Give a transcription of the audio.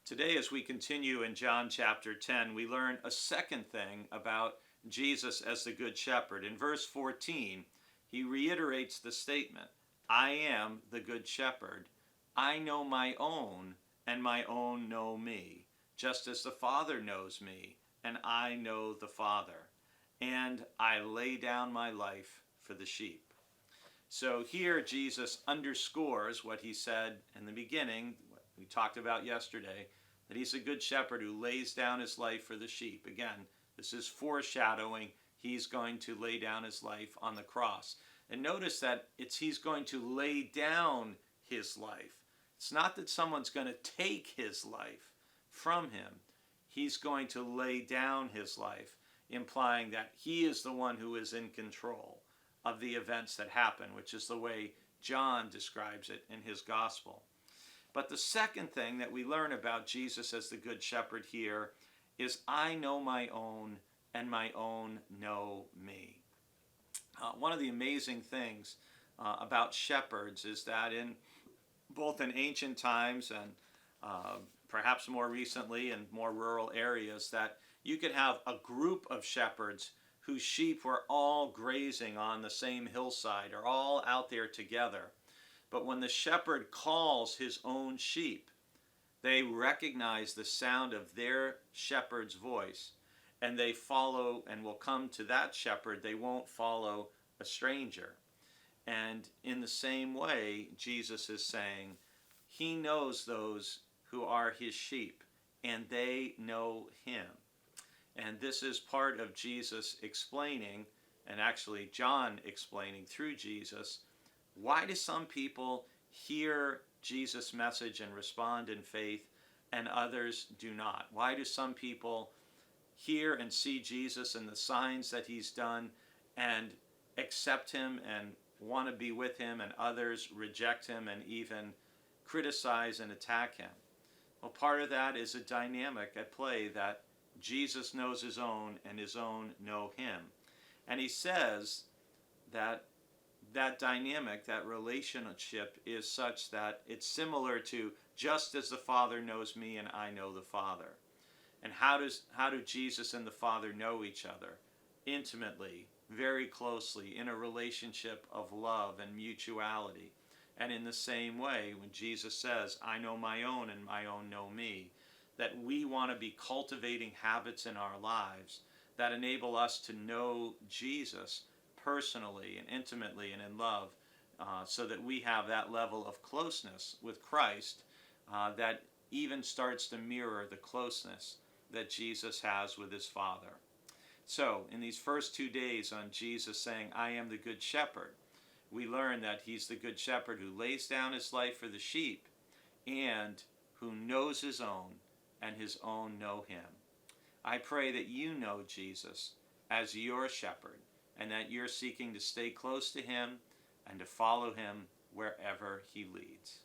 Today, as we continue in John chapter 10, we learn a second thing about Jesus as the Good Shepherd. In verse 14, he reiterates the statement, I am the Good Shepherd. I know my own, and my own know me, just as the Father knows me, and I know the Father. And I lay down my life for the sheep. So here Jesus underscores what he said in the beginning, what we talked about yesterday, that he's a good shepherd who lays down his life for the sheep. Again, this is foreshadowing he's going to lay down his life on the cross. And notice that he's going to lay down his life. It's not that someone's going to take his life from him. He's going to lay down his life, implying that he is the one who is in control of the events that happen, which is the way John describes it in his gospel. But the second thing that we learn about Jesus as the Good Shepherd here is I know my own, and my own know me. One of the amazing things about shepherds is that in both in ancient times and perhaps more recently in more rural areas, that you could have a group of shepherds whose sheep were all grazing on the same hillside or all out there together. But when the shepherd calls his own sheep, they recognize the sound of their shepherd's voice, and they follow and will come to that shepherd. They won't follow a stranger. And in the same way, Jesus is saying, he knows those who are his sheep, and they know him. And this is part of Jesus explaining, and actually John explaining through Jesus, why do some people hear Jesus' message and respond in faith and others do not? Why do some people hear and see Jesus and the signs that he's done and accept him and want to be with him, and others reject him and even criticize and attack him? Well, part of that is a dynamic at play that Jesus knows his own and his own know him. And he says that that dynamic, that relationship is such that it's similar to just as the Father knows me and I know the Father. And how do Jesus and the Father know each other? Intimately, very closely, in a relationship of love and mutuality. And in the same way, when Jesus says, I know my own and my own know me, that we want to be cultivating habits in our lives that enable us to know Jesus personally and intimately and in love, so that we have that level of closeness with Christ that even starts to mirror the closeness that Jesus has with his Father. So in these first 2 days on Jesus saying, I am the Good Shepherd, we learn that he's the Good Shepherd who lays down his life for the sheep and who knows his own and his own know him. I pray that you know Jesus as your shepherd, and that you're seeking to stay close to him and to follow him wherever he leads.